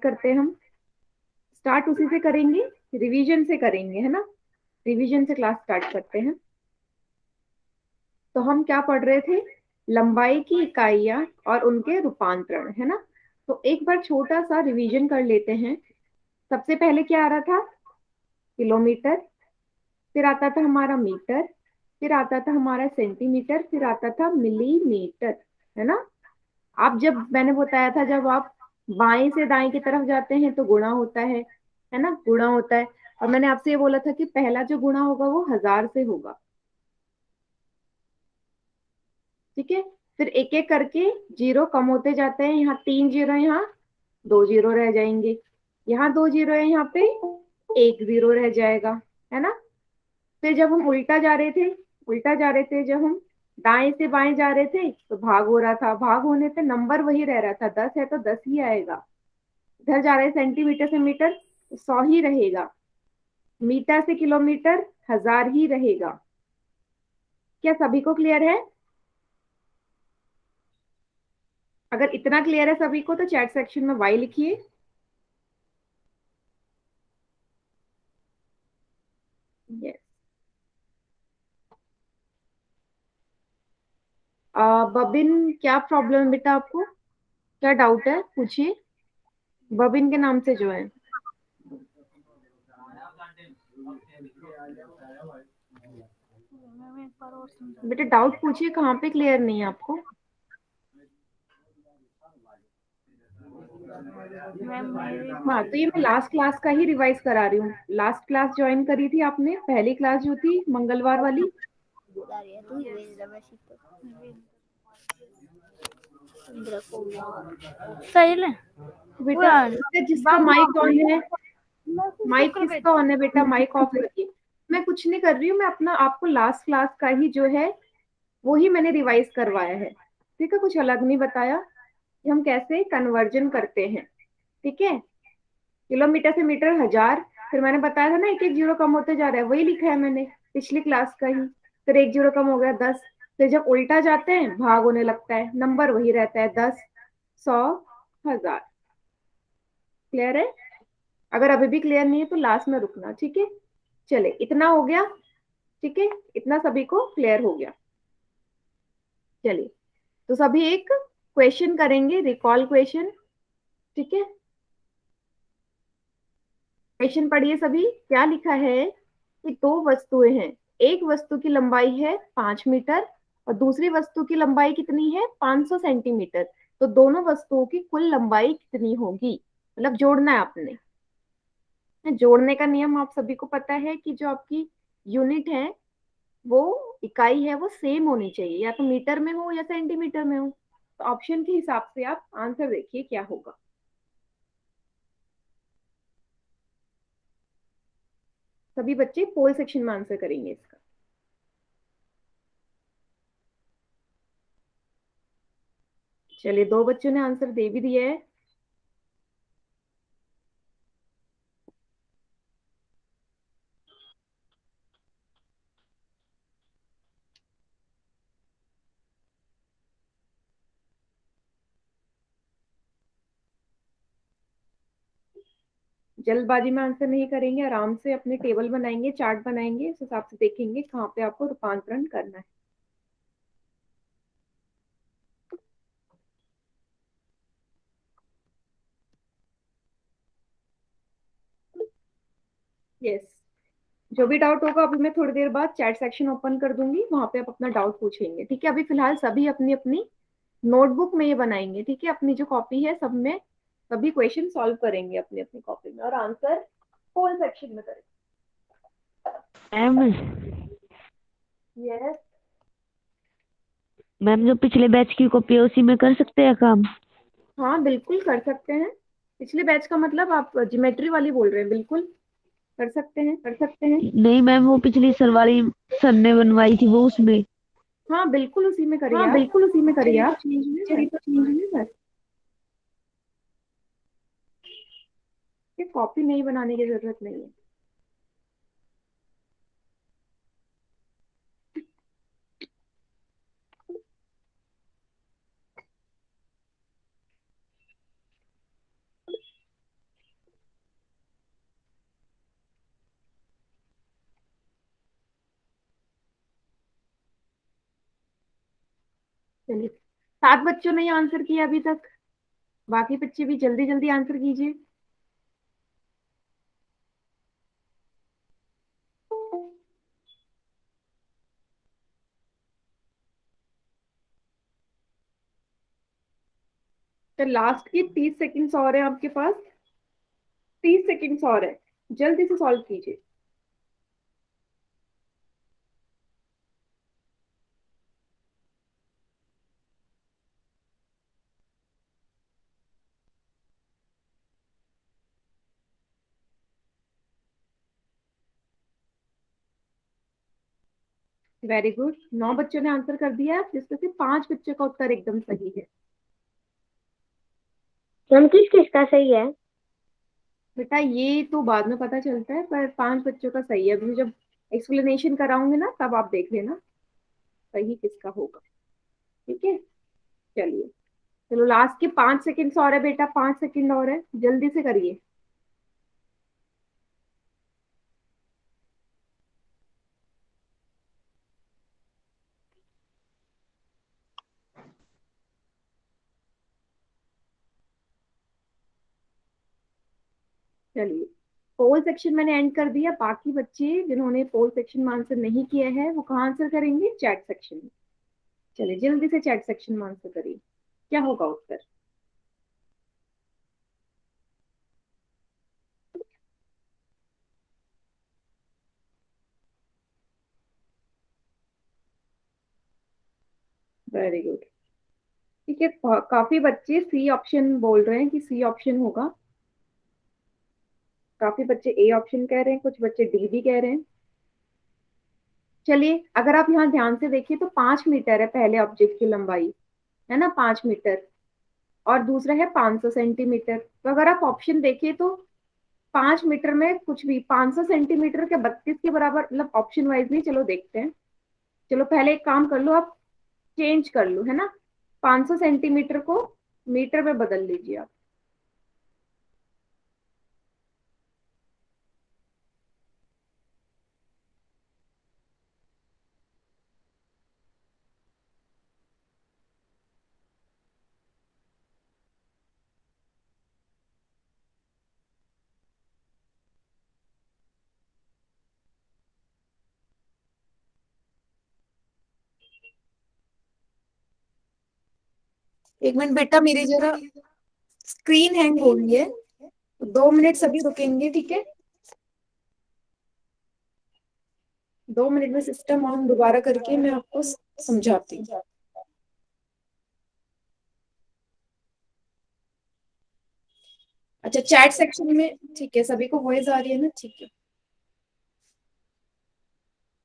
करते हैं हम? स्टार्ट उसी से करेंगे, रिवीजन से करेंगे, है ना? रिवीजन से क्लास स्टार्ट करते हैं। तो हम क्या पढ़ रहे थे? लंबाई की इकाइयां और उनके रूपांतरण, है ना? तो एक बार छोटा सा रिवीजन कर लेते हैं। सबसे पहले क्या आ रहा था? किलोमीटर। फिर आता था हमारा मीटर। फिर आता था हमारा सेंटीमीटर। फिर आता था मिलीमीटर, है ना? आप जब मैंने बताया था, जब आप बाएं से दाएं की तरफ जाते हैं तो गुणा होता है ना? गुणा होता है। और मैंने आपसे ये बोला था कि पहला जो गुणा होगा वो 1000 से होगा। ठीक है? फिर एक एक करके जीरो कम होते जाते हैं। यहाँ 3 जीरो, यहाँ 2 जीरो रह जाएंगे। यहाँ 2 जीरो है, यहाँ पे 1 जीरो रह जाएगा, है ना? फिर जब हम उल्टा जा रहे थे, जब हम दाएं से बाएं जा रहे थे तो भाग हो रहा था। भाग होने पे नंबर वही रह रहा था, 10 है तो 10 ही आएगा। इधर जा रहे सेंटीमीटर से मीटर तो 100 ही रहेगा। मीटर से किलोमीटर 1000 ही रहेगा। क्या सभी को क्लियर है? अगर इतना क्लियर है सभी को तो चैट सेक्शन में वाई लिखिए। यस। बबिन, क्या प्रॉब्लम है बेटा आपको? क्या डाउट है, पूछिए। बबिन के नाम से जो है। बेटा डाउट पूछिए, कहाँ पे क्लियर नहीं है आपको? हाँ, तो ये मैं लास्ट क्लास का ही रिवाइज करा रही हूँ। लास्ट क्लास ज्वाइन करी थी आपने, पहली क्लास जो थी मंगलवार वाली। सही है बेटा जिसका माइक ऑन है, माइक किसका ऑन है बेटा? माइक ऑफ रखिए। मैं कुछ नहीं कर रही हूँ, मैं अपना आपको लास्ट क्लास का ही जो है वो ही मैंने रिवाइज करवाया है। ठीक है, कुछ अलग नहीं बताया कि हम कैसे कन्वर्जन करते हैं। ठीक है? किलोमीटर से मीटर 1000। फिर मैंने बताया था ना, एक एक जीरो कम होते जा रहा है, वही लिखा है मैंने पिछली क्लास का ही। फिर 1 जीरो कम हो गया 10। फिर जब उल्टा जाते हैं भाग होने लगता है, नंबर वही रहता है, 10, 100, 1000। क्लियर है? अगर अभी भी क्लियर नहीं है तो लास्ट में रुकना, ठीक है? चले, इतना हो गया। ठीक है, इतना सभी को क्लियर हो गया। चलिए, तो सभी एक क्वेश्चन करेंगे, रिकॉल क्वेश्चन। ठीक है? क्वेश्चन पढ़िए सभी। क्या लिखा है कि दो वस्तुएं हैं। एक वस्तु की लंबाई है 5 मीटर और दूसरी वस्तु की लंबाई कितनी है? 500 सेंटीमीटर। तो दोनों वस्तुओं की कुल लंबाई कितनी होगी? मतलब जोड़ना है आपने। जोड़ने का नियम आप सभी को पता है कि जो आपकी यूनिट है, वो इकाई है, वो सेम होनी चाहिए, या तो मीटर में हो या सेंटीमीटर में हो। तो ऑप्शन के हिसाब से आप आंसर देखिए क्या होगा। सभी बच्चे पोल सेक्शन में आंसर करेंगे इसका। चलिए, 2 बच्चों ने आंसर दे भी दिया है। जल्दबाजी में आंसर नहीं करेंगे, आराम से अपने टेबल बनाएंगे, चार्ट बनाएंगे, इस हिसाब से देखेंगे कहाँ पे आपको रूपांतरण करना है। यस। जो भी डाउट होगा अभी मैं थोड़ी देर बाद चैट सेक्शन ओपन कर दूंगी, वहां पे आप अपना डाउट पूछेंगे। ठीक है? अभी फिलहाल सभी अपनी अपनी नोटबुक में ये बनाएंगे। ठीक है? अपनी जो कॉपी है सब में सभी क्वेश्चन सॉल्व करेंगे अपनी अपनी कॉपी में, और आंसर पोल सेक्शन में करेंगे। Ma'am yes. मैम जो पिछले बैच की कॉपी है उसी में कर सकते हैं काम? हाँ बिल्कुल कर सकते हैं। पिछले बैच का मतलब आप ज्योमेट्री वाली बोल रहे हैं? बिल्कुल कर सकते हैं, कर सकते हैं। नहीं मैम, वो पिछली सर वाली सर ने बनवाई थी वो उसमें। हाँ बिल्कुल उसी में करिए हाँ आप। बिल्कुल उसी में करिए पिक्चर ही तो आप। चेंज हुई है चलिए बस। तो चेंज हुई है बस। ये कॉपी नहीं बनाने की जरूरत नहीं है। चलिए, 7 बच्चों ने आंसर किया अभी तक। बाकी बच्चे भी जल्दी जल्दी आंसर कीजिए। तो लास्ट की 30 सेकंड्स और है आपके पास। 30 सेकंड्स और है, जल्दी से सॉल्व कीजिए। वेरी गुड, 9 बच्चों ने आंसर कर दिया है, जिसमें से 5 बच्चों का उत्तर एकदम सही है। मैम किस किस का सही है? बेटा ये तो बाद में पता चलता है, पर 5 बच्चों का सही है। अभी जब एक्सप्लेनेशन कराऊंगी ना, तब आप देख लेना सही किसका होगा। ठीक है, चलिए। चलो, लास्ट के 5 सेकंड और है बेटा, 5 सेकंड और है, जल्दी से करिए। चलिए, पोल सेक्शन मैंने एंड कर दिया। बाकी बच्चे जिन्होंने पोल सेक्शन में आंसर नहीं किया है, वो कहाँ आंसर करेंगे? चैट सेक्शन में। चलिए, जल्दी से चैट सेक्शन में आंसर करिए, क्या होगा उत्तर। Very good. ठीक है, काफी बच्चे सी ऑप्शन बोल रहे हैं कि सी ऑप्शन होगा। काफी बच्चे ए ऑप्शन कह रहे हैं, कुछ बच्चे डी भी कह रहे हैं। चलिए, अगर आप यहाँ ध्यान से देखिए तो 5 मीटर है पहले ऑब्जेक्ट की लंबाई, है ना, 5 मीटर। और दूसरा है 500 सेंटीमीटर। तो अगर आप ऑप्शन देखिए तो 5 मीटर में कुछ भी, 500 सेंटीमीटर के 32 के बराबर, मतलब ऑप्शन वाइज नहीं। चलो देखते हैं। चलो, पहले एक काम कर लो आप, चेंज कर लो, है ना। 500 सेंटीमीटर को मीटर में बदल लीजिए आप। एक मिनट बेटा, मेरी जरा स्क्रीन हैंग हो रही है, तो 2 मिनट सभी रुकेंगे, ठीक है। 2 मिनट में सिस्टम ऑन दोबारा करके मैं आपको समझाती हूँ। अच्छा, चैट सेक्शन में ठीक है, सभी को वॉइस आ रही है ना? ठीक है,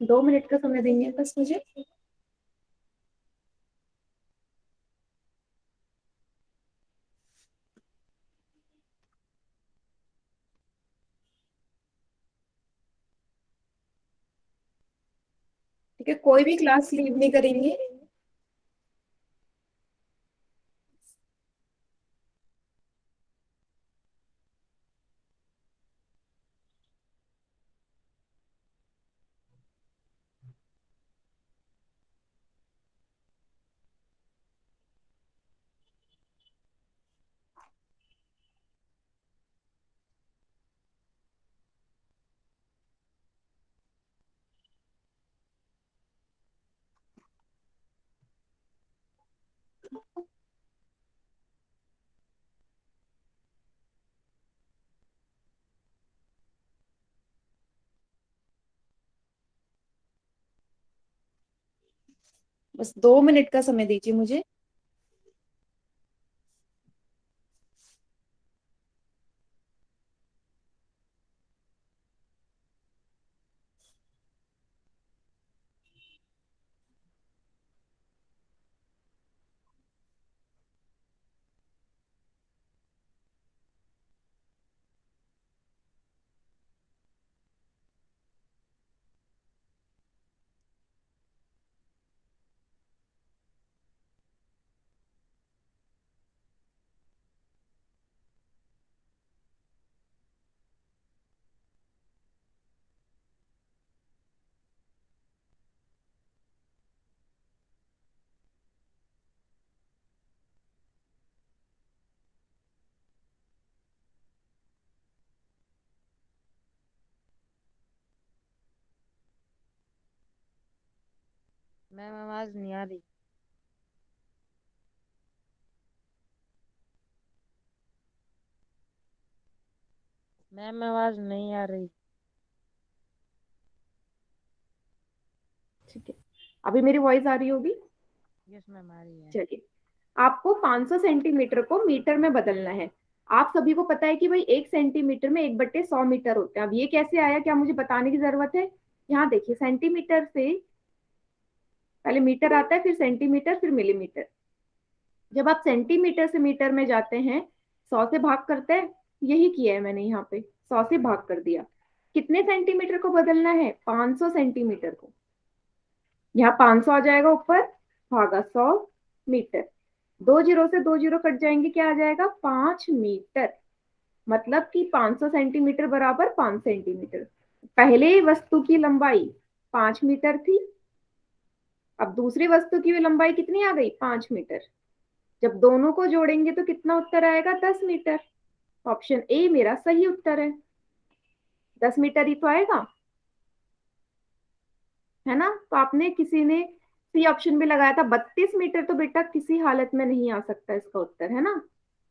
2 मिनट का समय देंगे बस मुझे। ठीक है, कोई भी क्लास लीव नहीं करेंगे। बस 2 मिनट का समय दीजिए मुझे। मैम आवाज नहीं आ रही। मैम आवाज नहीं आ रही। ठीक है, अभी मेरी वॉइस आ रही होगी। यस मैम आ रही है। चलिए, आपको 500 सेंटीमीटर को मीटर में बदलना है। आप सभी को पता है कि भाई 1 सेंटीमीटर में 1/100 मीटर होते हैं। अब ये कैसे आया, क्या मुझे बताने की जरूरत है? यहाँ देखिए, सेंटीमीटर से पहले मीटर आता है, फिर सेंटीमीटर, फिर मिलीमीटर। जब आप सेंटीमीटर से मीटर में जाते हैं, 100 से भाग करते हैं। यही किया है मैंने, यहाँ पे 100 से भाग कर दिया। कितने सेंटीमीटर को बदलना है? 500 सेंटीमीटर को। यहाँ 500 आ जाएगा ऊपर, भागा 100 मीटर। 2 जीरो से 2 जीरो कट जाएंगे, क्या आ जाएगा? 5 मीटर। मतलब कि 500 सेंटीमीटर बराबर 5 सेंटीमीटर। पहले वस्तु की लंबाई 5 मीटर थी, अब दूसरी वस्तु की भी लंबाई कितनी आ गई? 5 मीटर। जब दोनों को जोड़ेंगे तो कितना उत्तर आएगा? 10 मीटर। ऑप्शन ए मेरा सही उत्तर है। 10 मीटर ही तो आएगा, है ना? तो आपने, किसी ने सी ऑप्शन भी लगाया था। 32 मीटर तो बेटा किसी हालत में नहीं आ सकता इसका उत्तर, है ना?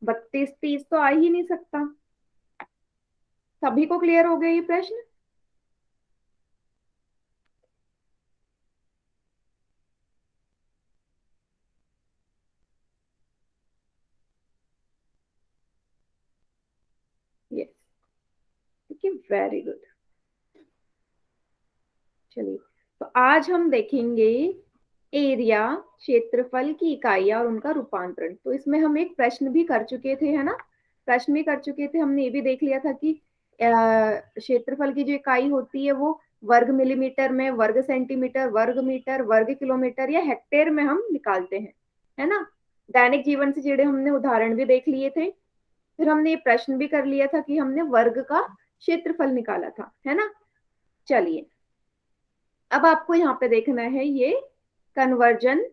32 30 तो आ ही नहीं सकता। सभी को क्लियर हो गया ये प्रश्न? यस, ठीक है, वेरी गुड। चलिए, तो आज हम देखेंगे एरिया, क्षेत्रफल की इकाइयां और उनका रूपांतरण। तो इसमें हम एक प्रश्न भी कर चुके थे, है ना? प्रश्न भी कर चुके थे। हमने ये भी देख लिया था कि क्षेत्रफल की जो इकाई होती है वो वर्ग मिलीमीटर में, वर्ग सेंटीमीटर, वर्ग मीटर, वर्ग किलोमीटर या हेक्टेयर में हम निकालते हैं, है ना? दैनिक जीवन से जुड़े हमने उदाहरण भी देख लिए थे। फिर हमने ये प्रश्न भी कर लिया था कि हमने वर्ग का क्षेत्रफल निकाला था, है ना? चलिए, अब आपको यहाँ पे देखना है ये कन्वर्जन,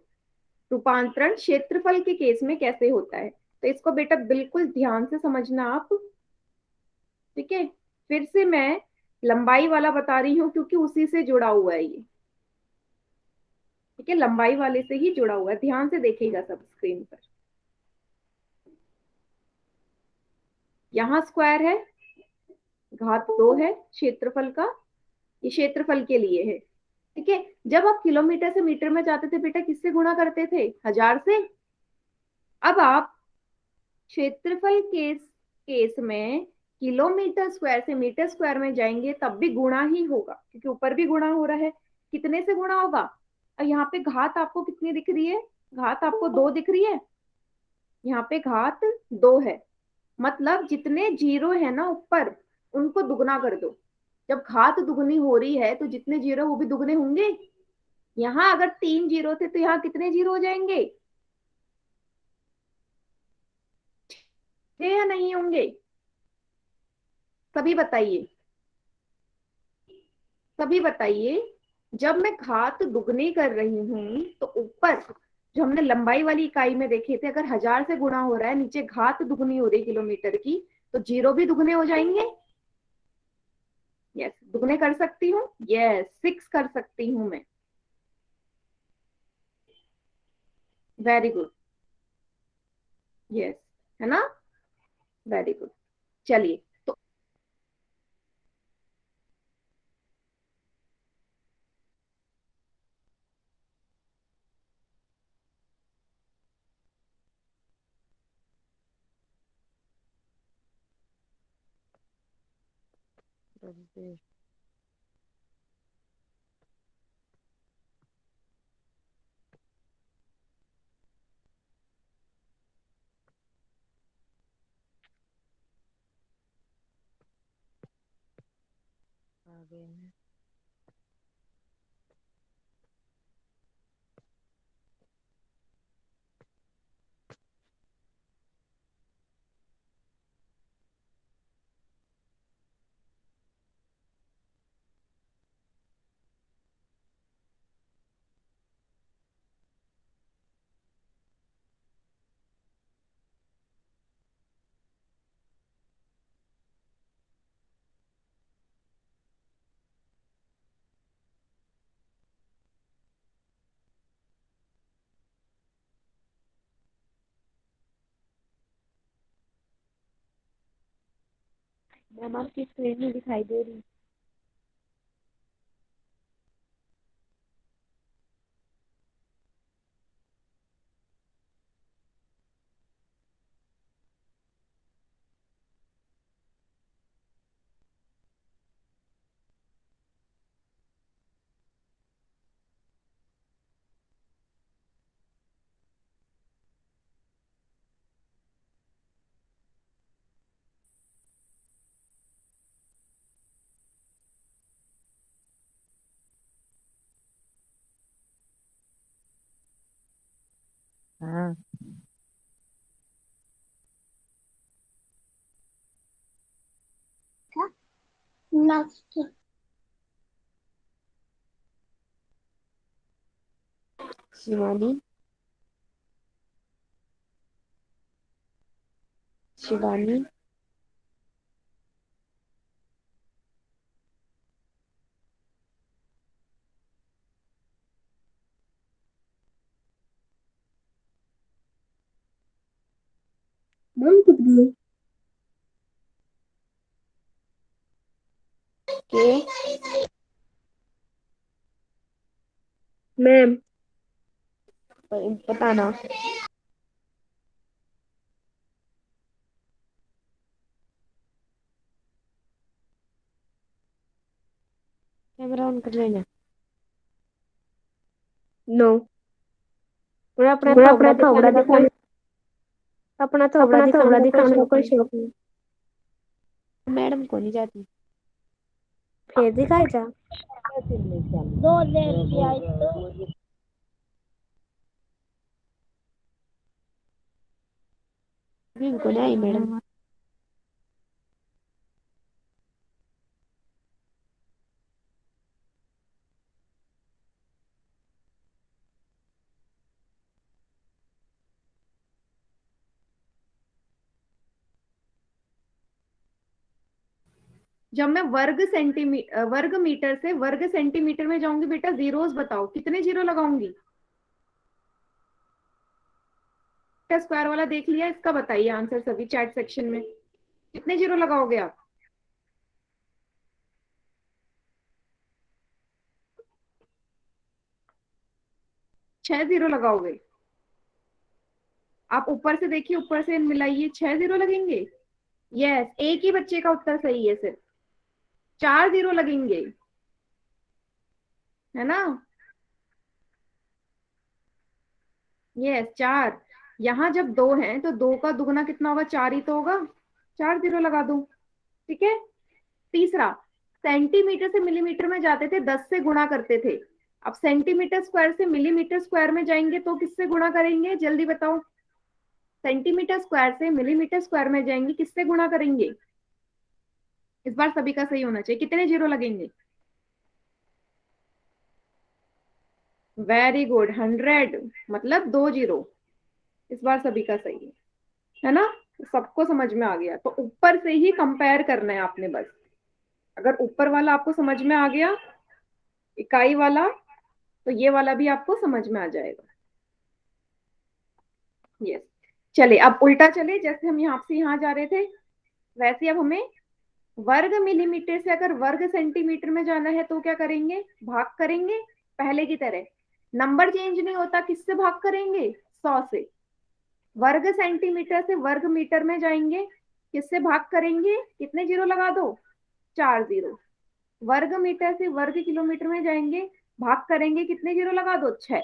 रूपांतरण क्षेत्रफल के केस में कैसे होता है। तो इसको बेटा बिल्कुल ध्यान से समझना आप, ठीक है? फिर से मैं लंबाई वाला बता रही हूँ क्योंकि उसी से जुड़ा हुआ है ये, ठीक है? लंबाई वाले से ही जुड़ा हुआ है। ध्यान से देखिएगा सब स्क्रीन पर। यहाँ स्क्वायर है, घात 2 है क्षेत्रफल का, ये क्षेत्रफल के लिए है, ठीक है? जब आप किलोमीटर से मीटर में जाते थे बेटा, किससे गुणा करते थे? 1000 से। अब आप क्षेत्रफल केस में किलोमीटर स्क्वायर से मीटर स्क्वायर में जाएंगे तब भी गुणा ही होगा, क्योंकि ऊपर भी गुणा हो रहा है। कितने से गुणा होगा? और यहाँ पे घात आपको कितनी दिख रही है? घात आपको 2 दिख रही है। यहाँ पे घात 2 है, मतलब जितने जीरो है ना ऊपर, उनको दुगना कर दो। जब घात दुगनी हो रही है तो जितने जीरो वो भी दुगने होंगे। यहाँ अगर 3 जीरो थे तो यहाँ कितने जीरो हो जाएंगे? 6 या नहीं होंगे? सभी बताइए, सभी बताइए। जब मैं घात दुगनी कर रही हूं तो ऊपर जो हमने लंबाई वाली इकाई में देखे थे, अगर 1000 से गुणा हो रहा है, नीचे घात दुगनी हो रही है किलोमीटर की, तो जीरो भी दुगने हो जाएंगे। यस, दुगने कर सकती हूँ। यस, 6 कर सकती हूँ मैं। Very good. यस, है ना? Very good. चलिए, तो जल्दी। आ गए हैं। मैम आपकी स्क्रीन में दिखाई दे रही। हाँ शिवानी शिवानी मैम कुछ गई के मैम। बताना। कैमरा ऑन कर लेना। नो, मुझे अपना मुझे थोबड़ा अपना थोबड़ा दिखाने का कोई अपना थोबड़ा दिखाने का दिखाने का कोई कोई शौक नहीं। मैडम को नहीं जाती। फिर दिखाए जा। को नहीं आई मैडम। जब मैं वर्ग मीटर से वर्ग सेंटीमीटर में जाऊंगी बेटा, जीरोस बताओ कितने जीरो लगाऊंगी। स्क्वायर वाला देख लिया, इसका बताइए आंसर सभी चैट सेक्शन में, कितने जीरो लगाओगे आप। 6 जीरो लगाओगे। आप ऊपर से देखिए, ऊपर से मिलाइए, 6 जीरो लगेंगे। यस, एक ही बच्चे का उत्तर सही है, सिर्फ 4 जीरो लगेंगे, है ना। यस 4। यहाँ जब 2 हैं तो 2 का दुगना कितना होगा, 4 ही तो होगा, 4 जीरो लगा दो। ठीक है। तीसरा, सेंटीमीटर से मिलीमीटर में जाते थे, 10 से गुणा करते थे। अब सेंटीमीटर स्क्वायर से मिलीमीटर स्क्वायर में जाएंगे तो किससे गुणा करेंगे, जल्दी बताओ। सेंटीमीटर स्क्वायर से मिलीमीटर स्क्वायर में जाएंगे, किससे गुणा करेंगे। इस बार सभी का सही होना चाहिए, कितने जीरो लगेंगे। वेरी गुड, 100, मतलब 2 जीरो। इस बार सभी का सही है ना। सबको समझ में आ गया, तो ऊपर से ही कंपेयर करना है आपने बस। अगर ऊपर वाला आपको समझ में आ गया, इकाई वाला, तो ये वाला भी आपको समझ में आ जाएगा। यस। चले अब उल्टा चले, जैसे हम यहाँ से यहाँ जा रहे थे, वैसे अब हमें वर्ग मिलीमीटर से अगर वर्ग सेंटीमीटर में जाना है तो क्या करेंगे, भाग करेंगे। पहले की तरह नंबर चेंज नहीं होता, किससे भाग करेंगे, 100 से। वर्ग सेंटीमीटर से वर्ग मीटर में जाएंगे, किससे भाग करेंगे, कितने जीरो लगा दो, 4 जीरो। वर्ग मीटर से वर्ग किलोमीटर में जाएंगे, भाग करेंगे, कितने जीरो लगा दो, 6।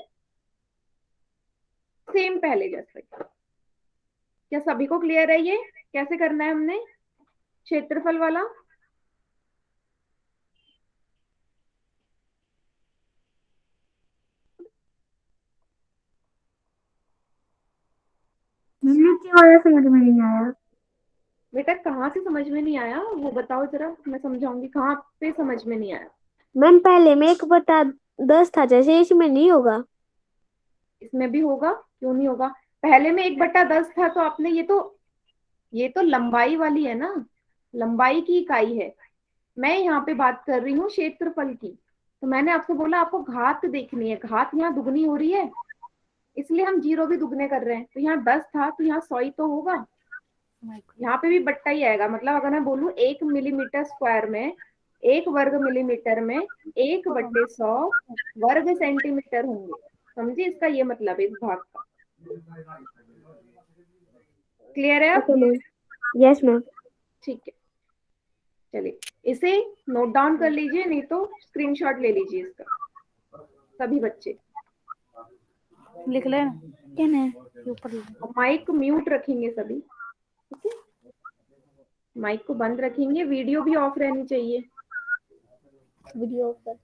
सेम पहले जैसे। क्या सभी को क्लियर है ये कैसे करना है हमने क्षेत्रफल वाला। नीचे वाला समझ में नहीं आया। बेटा कहाँ से समझ में नहीं आया, वो बताओ जरा, मैं समझाऊंगी कहाँ पे समझ में नहीं आया। मैम पहले में 1/10 था, जैसे इसमें नहीं होगा। इसमें भी होगा, क्यों नहीं होगा। पहले में 1/10 था, तो आपने ये तो लंबाई वाली है ना, लंबाई की इकाई है। मैं यहाँ पे बात कर रही हूँ क्षेत्रफल की। तो मैंने आपसे बोला आपको घात देखनी है, घात यहाँ दुगनी हो रही है, इसलिए हम जीरो भी दुगने कर रहे हैं। तो यहाँ 10 था तो यहाँ 100 ही तो होगा। यहाँ पे भी बट्टा ही आएगा, मतलब अगर मैं बोलूँ 1 मिलीमीटर स्क्वायर में, 1 वर्ग मिलीमीटर में 1/100 वर्ग सेंटीमीटर होंगे। समझे इसका ये मतलब है इस भाग का। क्लियर है अब? Okay ma'am, yes ma'am. ठीक है, चलिए इसे नोट डाउन कर लीजिए, नहीं तो स्क्रीनशॉट ले लीजिए इसका सभी बच्चे। लिख ले क्या है ऊपर। माइक म्यूट रखेंगे सभी, ठीक है? माइक को बंद रखेंगे, वीडियो भी ऑफ रहनी चाहिए। वीडियो पर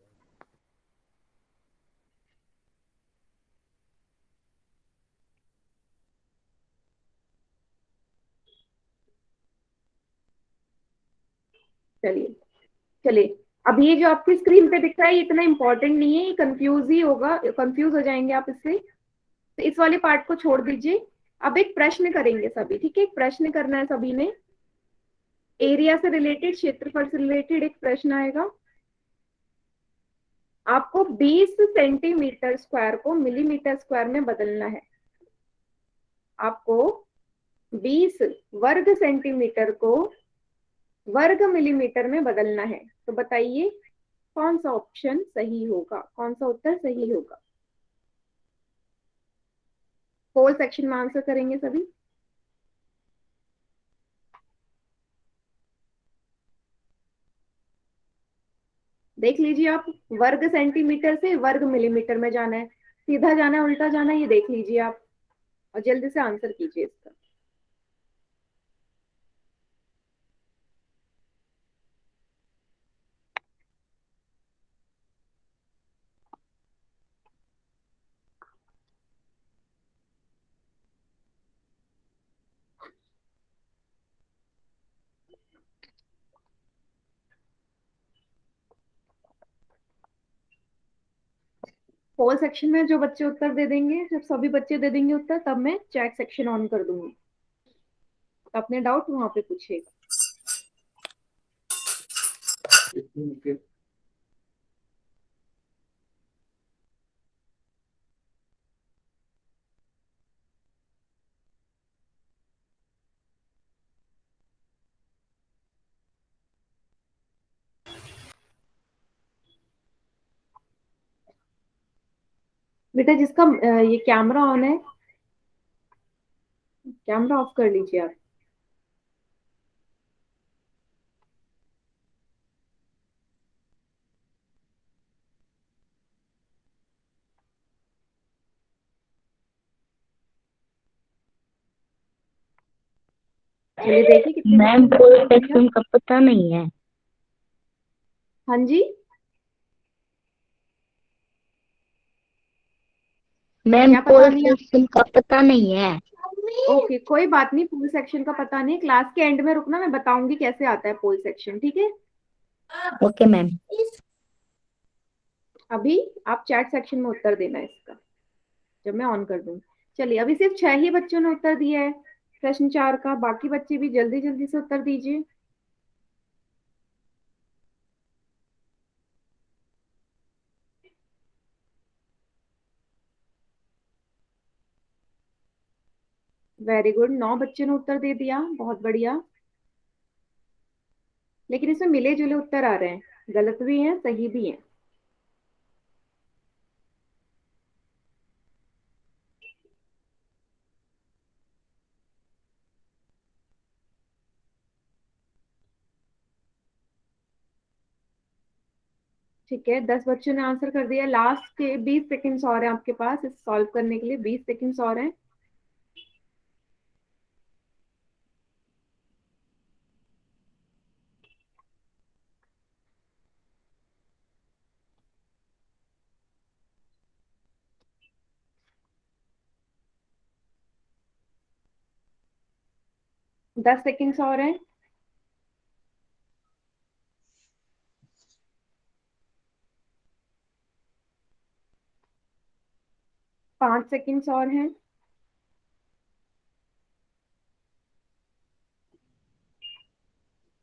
चलिए चलिए, अब ये जो आपकी स्क्रीन पे दिख रहा है ये इतना इंपॉर्टेंट नहीं है, ये कंफ्यूज ही होगा, कंफ्यूज हो जाएंगे आप इससे, तो इस वाले पार्ट को छोड़ दीजिए। अब एक प्रश्न करेंगे सभी, ठीक है? एक प्रश्न करना है सभी ने, एरिया से रिलेटेड, क्षेत्रफल से रिलेटेड एक प्रश्न आएगा। आपको 20 सेंटीमीटर स्क्वायर को मिलीमीटर स्क्वायर में बदलना है। आपको 20 वर्ग सेंटीमीटर को वर्ग मिलीमीटर में बदलना है, तो बताइए कौन सा ऑप्शन सही होगा, कौन सा उत्तर सही होगा? पोल सेक्शन में आंसर करेंगे सभी। देख लीजिए आप, वर्ग सेंटीमीटर से वर्ग मिलीमीटर में जाना है, सीधा जाना है उल्टा जाना है, ये देख लीजिए आप, और जल्दी से आंसर कीजिए इसका। पोल सेक्शन में जो बच्चे उत्तर दे देंगे, जब सभी बच्चे दे देंगे उत्तर, तब मैं चैट सेक्शन ऑन कर दूंगी, तो अपने डाउट वहां पे पूछिएगा। बेटा जिसका ये कैमरा ऑन है, कैमरा ऑफ कर लीजिए आप। चलिए देखिए कितने मैम बच्चों ने पोल उत्तर दिया। सेक्शन का पता नहीं है। हाँ जी, मैम क्या पता पोल नहीं? सेक्शन का पता नहीं है। ओके, कोई बात नहीं, पोल सेक्शन का पता नहीं, क्लास के एंड में रुकना, मैं बताऊंगी कैसे आता है पोल सेक्शन, ठीक है? Okay ma'am. अभी आप चैट सेक्शन में उत्तर देना है इसका, जब मैं ऑन कर दूंगी। चलिए, अभी सिर्फ 6 ही बच्चों ने उत्तर दिया है प्रश्न 4 का, बाकी बच्चे भी जल्दी जल्दी से उत्तर दीजिए। वेरी गुड, 9 बच्चों ने उत्तर दे दिया, बहुत बढ़िया। लेकिन इसमें मिले जुले उत्तर आ रहे हैं, गलत भी हैं सही भी हैं। ठीक है, 10 बच्चों ने आंसर कर दिया, लास्ट के 20 सेकंड्स और हैं आपके पास इस सॉल्व करने के लिए, 20 सेकंड्स और हैं। दस सेकंड्स और हैं। 5 सेकंड्स और हैं।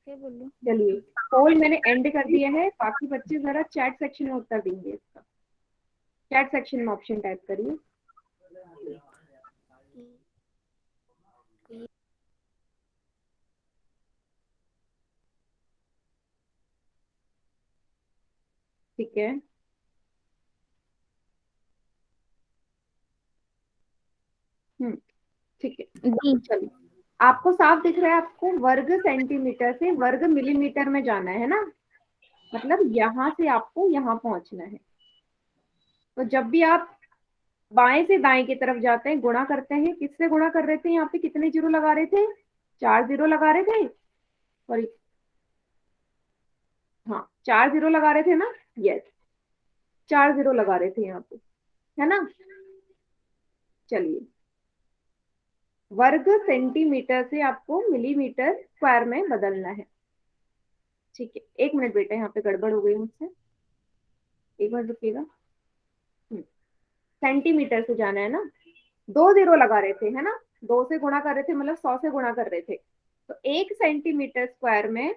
क्या बोल रहे हो? चलिए, पोल मैंने एंड कर दिया है, बाकी बच्चे जरा चैट सेक्शन में उत्तर देंगे इसका। चैट सेक्शन में ऑप्शन टाइप करिए। ठीक है, ठीक है, डी। चलिए। आपको साफ दिख रहा है, आपको वर्ग सेंटीमीटर से वर्ग मिलीमीटर में जाना है ना, मतलब यहाँ से आपको यहाँ पहुंचना है। तो जब भी आप बाएं से दाएं की तरफ जाते हैं, गुणा करते हैं, किससे गुणा कर रहे थे, यहाँ पे कितने जीरो लगा रहे थे, 4 जीरो लगा रहे थे, सॉरी, हाँ 4 जीरो लगा रहे थे ना, यस 4 जीरो लगा रहे थे यहाँ पे, है ना। चलिए, वर्ग सेंटीमीटर से आपको मिलीमीटर स्क्वायर में बदलना है। ठीक है, एक मिनट बेटा, यहाँ पे गड़बड़ हो गई मुझसे, एक बार रुकिएगा। सेंटीमीटर से जाना है ना, 2 जीरो लगा रहे थे, है ना, 2 से गुणा कर रहे थे, मतलब 100 से गुणा कर रहे थे। तो 1 सेंटीमीटर स्क्वायर में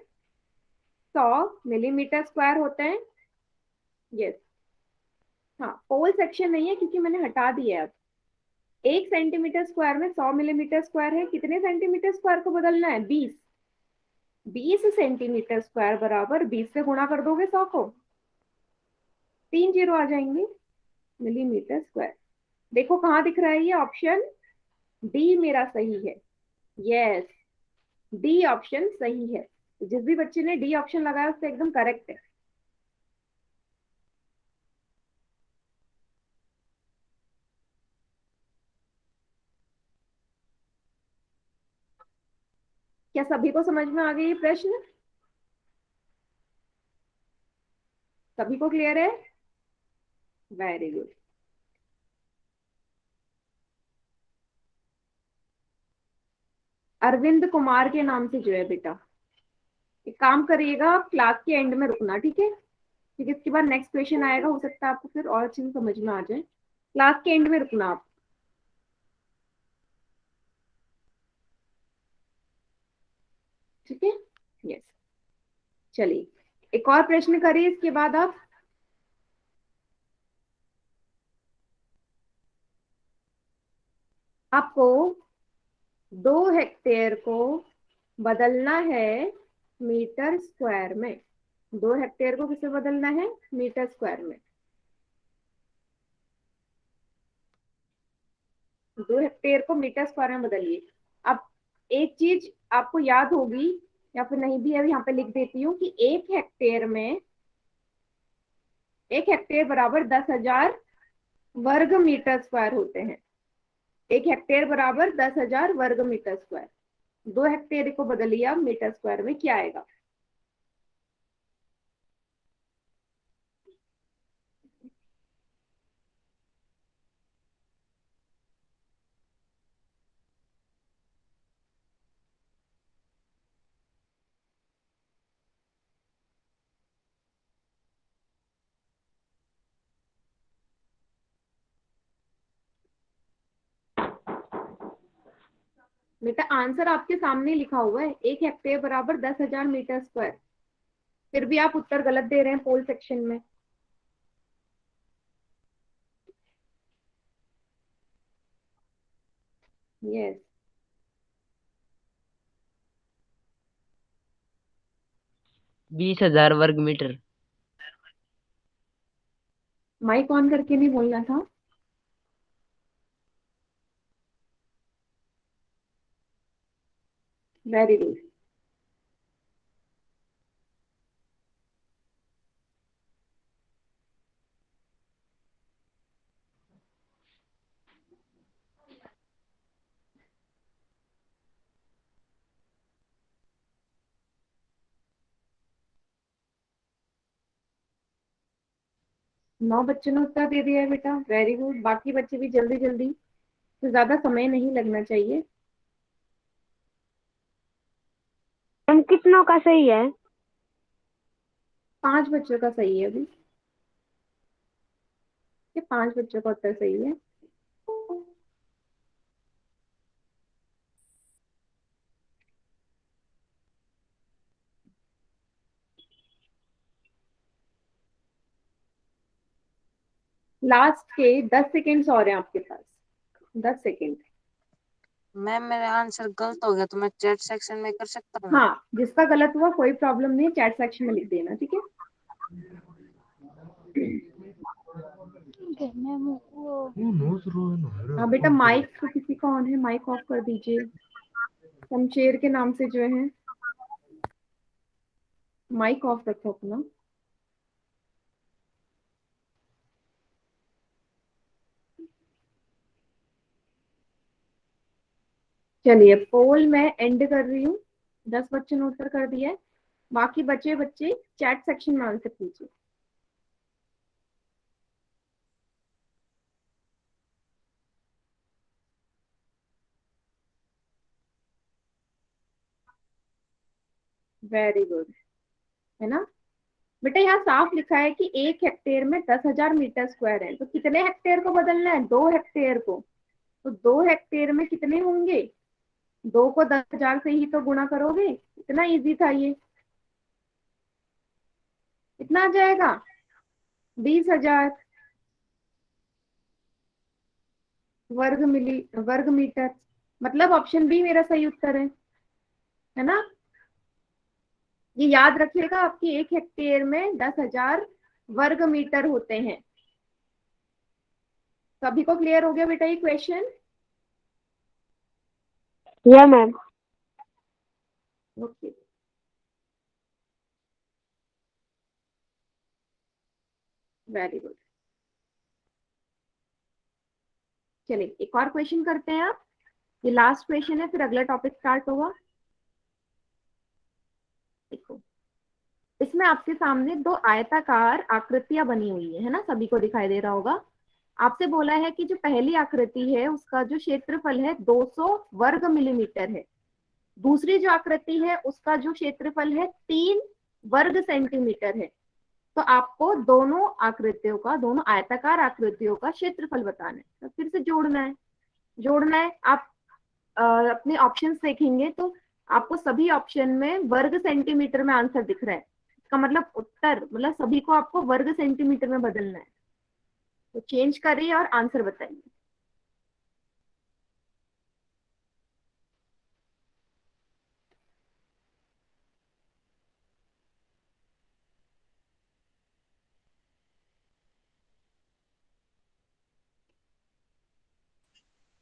100 मिलीमीटर स्क्वायर होते हैं। यस, हाँ पोल सेक्शन नहीं है क्योंकि मैंने हटा दिया है अब। 1 सेंटीमीटर स्क्वायर में 100 मिलीमीटर स्क्वायर है, कितने सेंटीमीटर स्क्वायर को बदलना है, 20। 20 सेंटीमीटर स्क्वायर बराबर 20 से गुणा कर दोगे 100 को, 3 जीरो आ जाएंगे, मिलीमीटर स्क्वायर। देखो कहाँ दिख रहा है ये ऑप्शन, डी मेरा सही है। यस, डी ऑप्शन सही है। तो जिस भी बच्चे ने डी ऑप्शन लगाया उससे एकदम करेक्ट है। क्या सभी को समझ में आ गया ये प्रश्न, सभी को क्लियर है, वेरी गुड। अरविंद कुमार के नाम से जो है बेटा, एक काम करिएगा, आप क्लास के एंड में रुकना, ठीक है, क्योंकि इसके बाद नेक्स्ट क्वेश्चन आएगा, हो सकता है आपको फिर और अच्छे से समझ में आ जाए। क्लास के एंड में रुकना आप, ठीक है, यस। चलिए, एक और प्रश्न करिए इसके बाद आप। आपको 2 हेक्टेयर को बदलना है मीटर स्क्वायर में। 2 हेक्टेयर को किसे बदलना है, मीटर स्क्वायर में। 2 हेक्टेयर को मीटर स्क्वायर में बदलिए। अब एक चीज आपको याद होगी, या फिर नहीं भी है, यहाँ पे लिख देती हूँ कि 1 हेक्टेयर में, 1 हेक्टेयर बराबर 10,000 वर्ग मीटर स्क्वायर होते हैं। 1 हेक्टेयर बराबर 10,000 वर्ग मीटर स्क्वायर। 2 हेक्टेयर को बदलिए आप मीटर स्क्वायर में, क्या आएगा। बेटा आंसर आपके सामने लिखा हुआ है, 1 हेक्टेयर बराबर 10,000 मीटर स्क्वायर, फिर भी आप उत्तर गलत दे रहे हैं पोल सेक्शन में। यस, 20,000 वर्ग मीटर। माइक ऑन करके नहीं बोलना था। Very good. नौ बच्चों ने उत्तर दे दिया है बेटा, वेरी गुड। बाकी बच्चे भी जल्दी जल्दी, तो ज्यादा समय नहीं लगना चाहिए। हम कितनों का सही है? 5 बच्चों का सही है अभी, ये 5 बच्चों का उत्तर सही है। लास्ट के 10 सेकेंड्स और हैं आपके पास, 10 सेकेंड। मैम मेरा आंसर गलत हो गया तो मैं चैट सेक्शन में कर सकता हूँ? हाँ, जिसका गलत हुआ कोई प्रॉब्लम नहीं है, चैट सेक्शन में लिख देना, ठीक है। मैम वो हाँ बेटा, माइक तो किसी का ऑन है, माइक ऑफ कर दीजिए। शमशेर के नाम से जो है माइक ऑफ रखो अपना। चलिए, पोल मैं एंड कर रही हूँ। 10 बच्चों ने उत्तर कर दिया है। बाकी बचे बच्चे चैट सेक्शन में आंसर कीजिए। वेरी गुड, है ना बेटा? यहाँ साफ लिखा है कि 1 हेक्टेयर में 10,000 मीटर स्क्वायर है, तो कितने हेक्टेयर को बदलना है? 2 हेक्टेयर को। तो 2 हेक्टेयर में कितने होंगे? 2 को 10,000 से ही तो गुणा करोगे। इतना इजी था ये। कितना आ जाएगा? 20,000 वर्ग मीटर। मतलब ऑप्शन बी मेरा सही उत्तर है ना? ये याद रखिएगा, आपकी 1 हेक्टेयर में 10,000 वर्ग मीटर होते हैं। सभी को क्लियर हो गया बेटा ये क्वेश्चन? या मैम। Okay, very good. चलिए एक और क्वेश्चन करते हैं आप। ये लास्ट क्वेश्चन है, फिर अगला टॉपिक स्टार्ट होगा। देखो, इसमें आपके सामने 2 आयताकार आकृतियां बनी हुई है ना? सभी को दिखाई दे रहा होगा। आपसे बोला है कि जो पहली आकृति है उसका जो क्षेत्रफल है 200 वर्ग मिलीमीटर है। दूसरी जो आकृति है उसका जो क्षेत्रफल है 3 वर्ग सेंटीमीटर है। तो आपको दोनों आकृतियों का, दोनों आयताकार आकृतियों का क्षेत्रफल बताना है। तो फिर से जोड़ना है। आप अपने ऑप्शंस देखेंगे तो आपको सभी ऑप्शन में वर्ग सेंटीमीटर में आंसर दिख रहा है। इसका मतलब उत्तर, मतलब सभी को आपको वर्ग सेंटीमीटर में बदलना है। तो चेंज करिए और आंसर बताइए।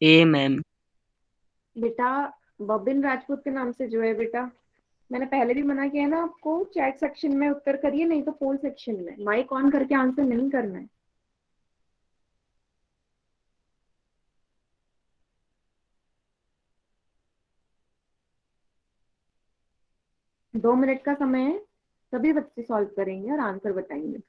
ए मैम। बेटा, बबिन राजपूत के नाम से जो है बेटा, मैंने पहले भी मना किया है ना आपको, चैट सेक्शन में उत्तर करिए, नहीं तो पोल सेक्शन में। माइक ऑन करके आंसर नहीं करना है। दो मिनट का समय है, सभी बच्चे सॉल्व करेंगे और आंसर बताएंगे।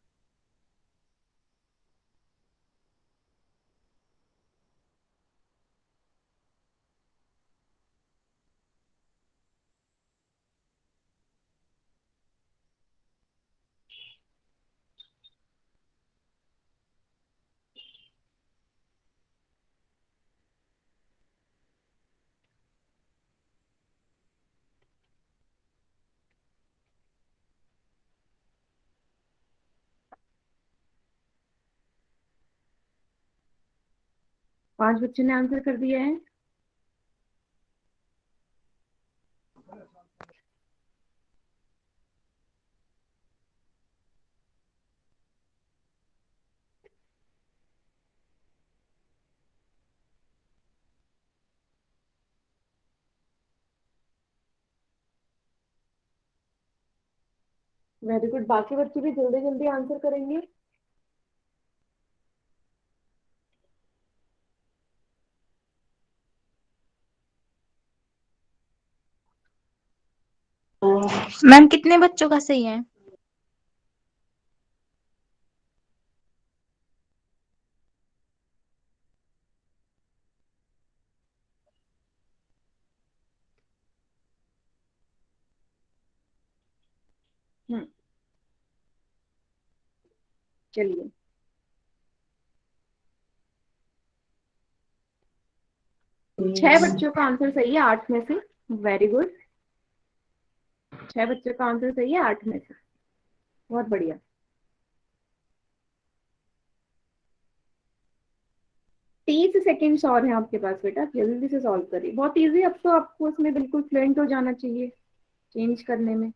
पांच बच्चों ने आंसर कर दिया है। वेरी गुड, बाकी बच्चे भी जल्दी जल्दी आंसर करेंगे। मैम कितने बच्चों का सही है? हम्म, चलिए। 6 बच्चों का आंसर सही है 8 में से। वेरी गुड, 6 बच्चों का आंसर सही है 8 में से। बहुत बढ़िया। 30 सेकेंड्स और हैं आपके पास बेटा, जल्दी से सॉल्व करिए। बहुत इजी, अब तो आपको इसमें बिल्कुल फ्लुएंट हो जाना चाहिए चेंज करने में।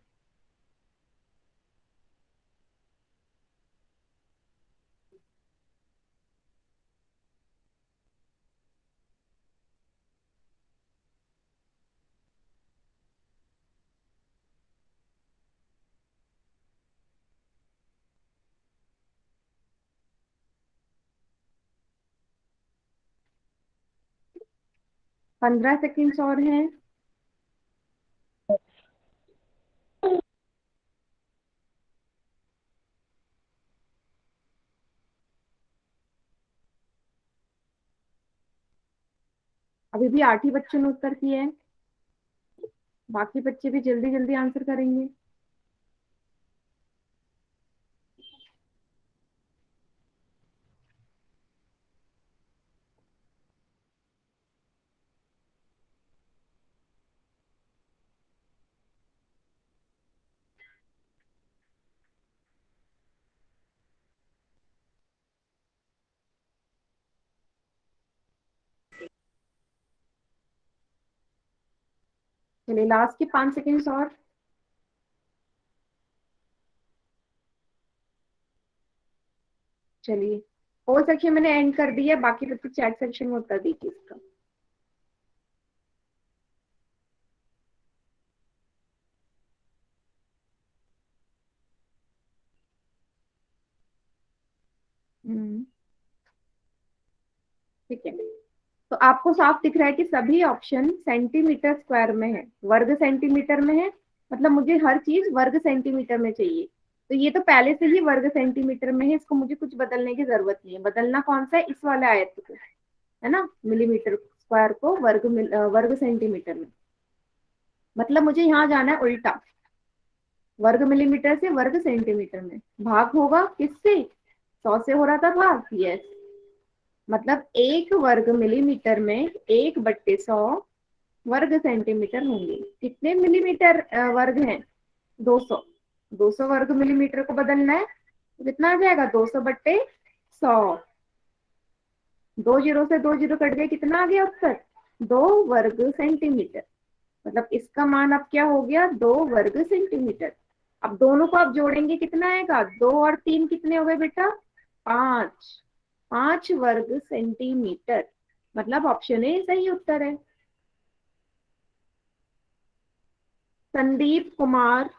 15 सेकेंड्स और हैं। अभी भी 8 ही बच्चों ने उत्तर किए हैं, बाकी बच्चे भी जल्दी जल्दी आंसर करेंगे। चलिए लास्ट के 5 सेकेंड्स और। चलिए हो सेक्शन मैंने एंड कर दिया, बाकी बच्चे चैट सेक्शन में उत्तर दीजिए इसका। ठीक है, तो आपको साफ दिख रहा है कि सभी ऑप्शन सेंटीमीटर स्क्वायर में है, वर्ग सेंटीमीटर में है, मतलब मुझे हर चीज वर्ग सेंटीमीटर में चाहिए। तो ये तो पहले से ही वर्ग सेंटीमीटर में है, इसको मुझे कुछ बदलने की जरूरत नहीं है। बदलना कौन सा है, इस वाले आयत को, है ना, मिलीमीटर स्क्वायर को वर्ग सेंटीमीटर में। मतलब मुझे यहाँ जाना है उल्टा, वर्ग मिलीमीटर से वर्ग सेंटीमीटर में। भाग होगा किससे, 100 से हो रहा था भाग, यस। मतलब 1 वर्ग मिलीमीटर में 1/100 वर्ग सेंटीमीटर होंगे। कितने मिलीमीटर वर्ग हैं, 200। 200 वर्ग मिलीमीटर को बदलना है तो कितना आ जाएगा, 200/100। 2 जीरो से 2 जीरो कट गए, कितना आ गया उत्तर, 2 वर्ग सेंटीमीटर। मतलब इसका मान अब क्या हो गया, 2 वर्ग सेंटीमीटर। अब दोनों को आप जोड़ेंगे कितना आएगा, 2 और 3 कितने हो गए बेटा, 5। 5 वर्ग सेंटीमीटर, मतलब ऑप्शन ए सही उत्तर है। संदीप कुमार,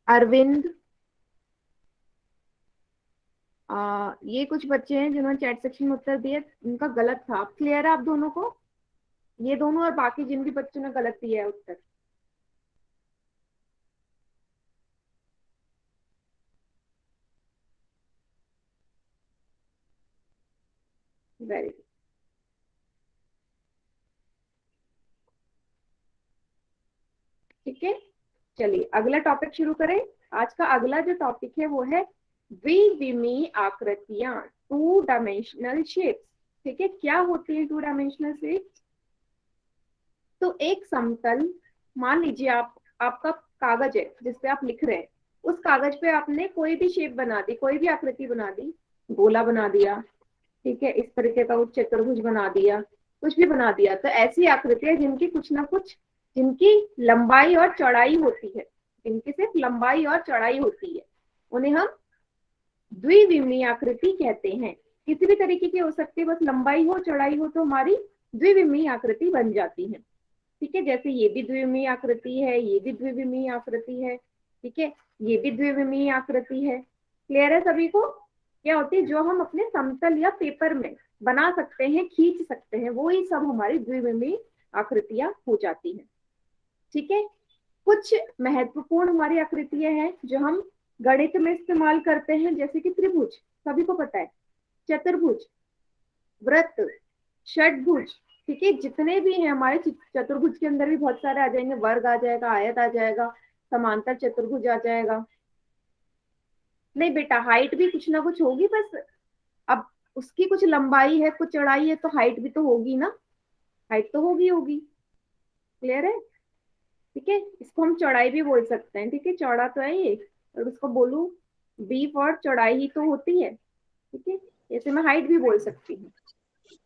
अरविंद, ये कुछ बच्चे हैं जिन्होंने चैट सेक्शन में उत्तर दिए, उनका गलत था। क्लियर है आप दोनों को, ये दोनों और बाकी जिन भी बच्चों ने गलत दिया है उत्तर। Very good. ठीक है, चलिए अगला टॉपिक शुरू करें। आज का अगला जो टॉपिक है वो है द्विविमीय आकृतियां, 2 डायमेंशनल शेप्स। ठीक है, क्या होती है 2 डायमेंशनल शेप्स। तो एक समतल, मान लीजिए आपका कागज है जिसपे आप लिख रहे हैं, उस कागज पे आपने कोई भी शेप बना दी, कोई भी आकृति बना दी, गोला बना दिया, ठीक है, इस तरीके का कुछ चतुर्भुज बना दिया, कुछ भी बना दिया। तो ऐसी आकृतियां जिनकी कुछ ना कुछ, जिनकी लंबाई और चौड़ाई होती है, जिनकी सिर्फ लंबाई और चौड़ाई होती है, उन्हें हम द्विविमीय आकृति कहते हैं। किसी भी तरीके की हो सकती है, बस लंबाई हो चौड़ाई हो तो हमारी द्विविमीय आकृति बन जाती है। ठीक है, जैसे ये भी द्विविमीय आकृति है, ये भी द्विविमीय आकृति है, ठीक है, ये भी द्विविमीय आकृति है। क्लियर है सभी को, क्या होती है जो हम अपने समतल या पेपर में बना सकते हैं, खींच सकते हैं, वो ही सब हमारी द्विविमीय आकृतियां हो जाती हैं। ठीक है, कुछ महत्वपूर्ण हमारी आकृतियां हैं जो हम गणित में इस्तेमाल करते हैं, जैसे कि त्रिभुज, सभी को पता है, चतुर्भुज, वृत्त, षटभुज। ठीक है, जितने भी हैं हमारे, चतुर्भुज के अंदर भी बहुत सारे आ जाएंगे, वर्ग आ जाएगा, आयत आ जाएगा, समांतर चतुर्भुज आ जाएगा। नहीं बेटा, हाइट भी कुछ ना कुछ होगी, बस अब उसकी कुछ लंबाई है, कुछ चौड़ाई है, तो हाइट भी तो होगी ना, हाइट तो होगी होगी। क्लियर है, ठीक है, इसको हम चौड़ाई भी बोल सकते हैं। ठीक है, चौड़ा तो है ये, और उसको बोलूं बीफ, और चौड़ाई ही तो होती है। ठीक है, ऐसे मैं हाइट भी बोल सकती हूँ।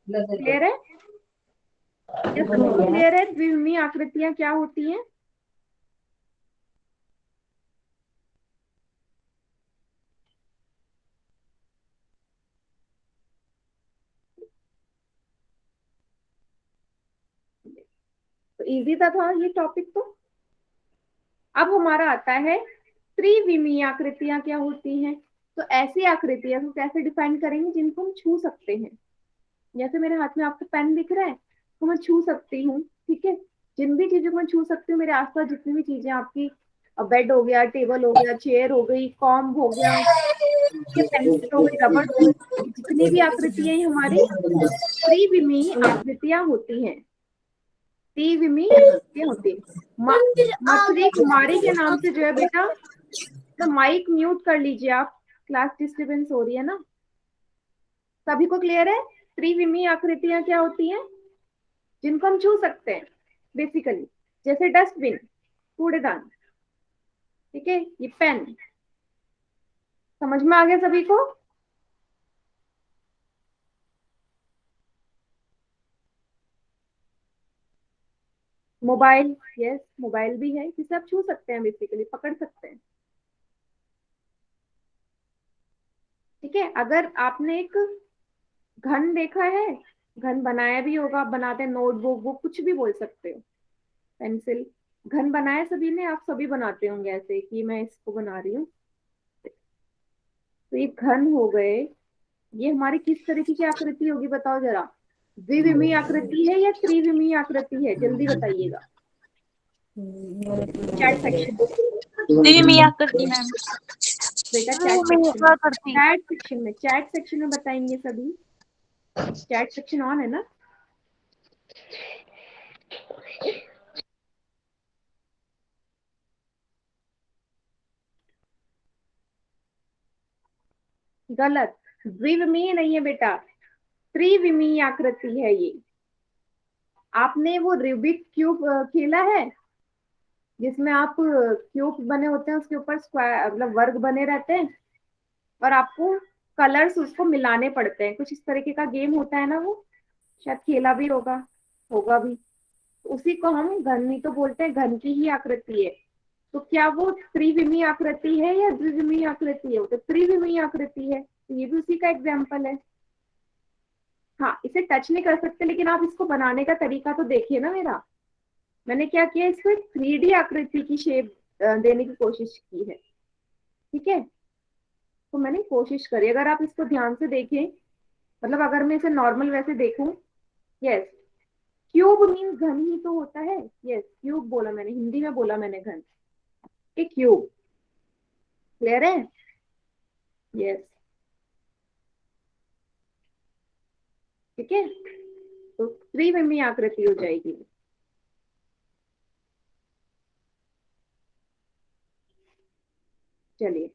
क्लियर है, क्लियर है द्विविमीय आकृतियां क्या होती हैं। तो इजी था ये टॉपिक तो। अब हमारा आता है त्रिविमीय आकृतियां क्या होती हैं। तो ऐसी आकृतियां को कैसे डिफाइन करेंगे जिनको हम छू सकते हैं। जैसे मेरे हाथ में आपको पेन दिख रहा है, को मैं छू सकती हूँ, ठीक है। जिन भी चीजों को मैं छू सकती हूँ, मेरे आसपास जितनी भी चीजें आपकी, बेड हो गया, टेबल हो गया, चेयर हो गई, कॉम्ब हो गया, ये पेंसिल हो गई, रबड़ हो गई, जितनी भी आकृतियां हैं हमारी त्रिविमीय आकृतियां होती हैं, त्रिविमीय आकृतियां होती हैं। मथुरी कुमारी के नाम से जो है बेटा, तो माइक म्यूट कर लीजिए आप, क्लास डिस्टरबेंस हो रही है ना। सभी को क्लियर है त्रिविमीय आकृतियां क्या होती हैं, जिनको हम छू सकते हैं बेसिकली, जैसे डस्टबिन, कूड़ेदान, ठीक है, ये पेन। समझ में आ गया सभी को? मोबाइल, यस मोबाइल भी है, जिसे आप छू सकते हैं, बेसिकली पकड़ सकते हैं, ठीक है। अगर आपने एक घन देखा है, घन बनाया भी होगा, आप बनाते हैं नोटबुक, बुक, कुछ भी बोल सकते हो, पेंसिल, घन बनाया सभी ने, आप सभी बनाते होंगे ऐसे कि मैं इसको बना रही हूँ। तो ये घन हो गए, ये हमारी किस तरीके की आकृति होगी बताओ जरा, द्विविमीय आकृति है या त्रिविमीय आकृति है, जल्दी बताइएगा चैट सेक्शन में। द्विमीय आकृति मैम। बेटा चैट सेक्शन में बताएंगे सभी। चैट सेक्शन ऑन है ना? गलत, द्विविमीय नहीं है बेटा, त्रिविमीय आकृति है ये। आपने वो रूबिक क्यूब खेला है, जिसमें आप क्यूब बने होते हैं, उसके ऊपर स्क्वायर मतलब वर्ग बने रहते हैं, और आपको कलर्स उसको मिलाने पड़ते हैं, कुछ इस तरीके का गेम होता है ना, वो शायद खेला भी होगा, होगा भी। उसी को हम घन ही तो बोलते हैं, घन की ही आकृति है। तो क्या वो त्रिविमीय आकृति है या द्विविमीय आकृति है? वो तो त्रिविमीय आकृति है, तो ये भी उसी का एग्जाम्पल है। हाँ, इसे टच नहीं कर सकते, लेकिन आप इसको बनाने का तरीका तो देखिए ना मेरा। मैंने क्या किया, इसको एक 3D आकृति की शेप देने की कोशिश की है, ठीक है। तो मैंने कोशिश करी, अगर आप इसको ध्यान से देखें, मतलब अगर मैं इसे नॉर्मल वैसे देखूं, यस, क्यूब मीन्स घन ही तो होता है, यस क्यूब बोला मैंने, हिंदी में बोला मैंने घन, एक क्यूब, क्लियर है? यस, ठीक है, तो त्रिविमीय आकृति हो जाएगी। चलिए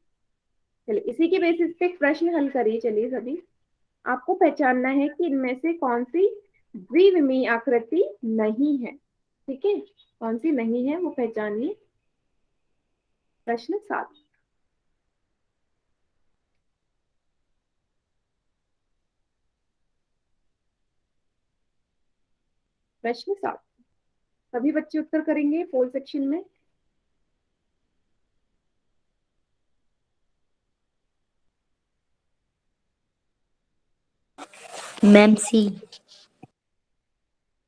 चलिए, इसी के बेसिस पे एक प्रश्न हल करिए। चलिए सभी, आपको पहचानना है कि इनमें से कौन सी द्विविमीय आकृति नहीं है, ठीक है, कौन सी नहीं है वो पहचानिए। प्रश्न 7, प्रश्न 7, सभी बच्चे उत्तर करेंगे पोल सेक्शन में। मैम सी।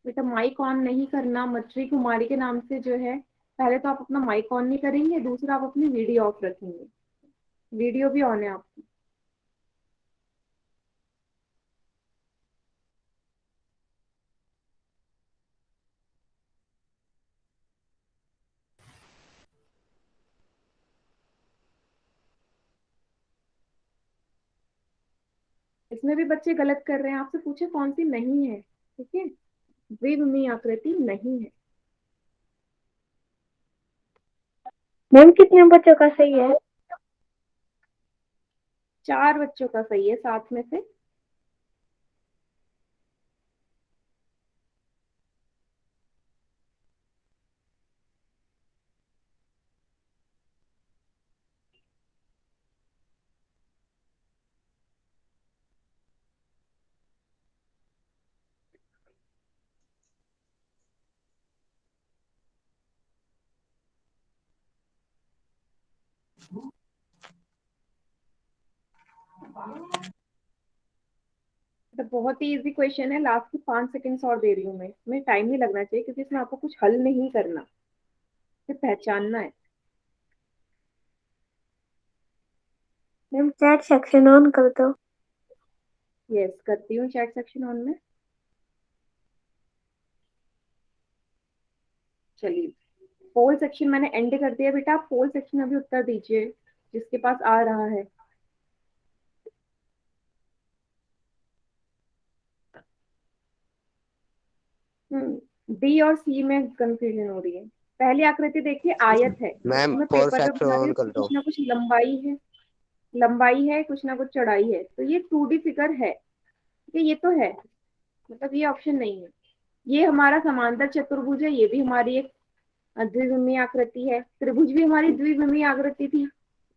बेटा माइक ऑन नहीं करना, मछली कुमारी के नाम से जो है, पहले तो आप अपना माइक ऑन नहीं करेंगे, दूसरा आप अपनी वीडियो ऑफ रखेंगे, वीडियो भी ऑन है आपकी। इसमें भी बच्चे गलत कर रहे हैं, आपसे पूछे कौन सी नहीं है, ठीक है, द्विविमीय आकृति नहीं है। मैम कितने बच्चों का सही है? 4 बच्चों का सही है 7 में से। तो बहुत ही इजी क्वेश्चन है, लास्ट के 5 सेकंड्स और दे रही हूँ मैं टाइम नहीं लगना चाहिए, क्योंकि इसमें आपको कुछ हल नहीं करना, सिर्फ पहचानना है। मैम चैट सेक्शन ऑन कर दो। यस, करती हूँ चैट सेक्शन ऑन में। चलिए, पोल सेक्शन मैंने एंड कर दिया बेटा, आप पोल सेक्शन में भी उत्तर दीजिए जिसके पास आ रहा है। डी और सी में कंफ्यूजन हो रही है। पहली आकृति देखिए, आयत है, मैम उसमें पोल पेपर पे सेक्शन बता रही ऑन हूँ कर दो। कुछ ना कुछ लंबाई है, कुछ ना कुछ चौड़ाई है, तो ये 2D फिगर है, ठीक है, ये तो है, मतलब ये ऑप्शन नहीं है। ये हमारा समांतर चतुर्भुज है, ये भी हमारी एक द्विविमीय आकृति है, त्रिभुज भी हमारी द्विविमीय आकृति थी।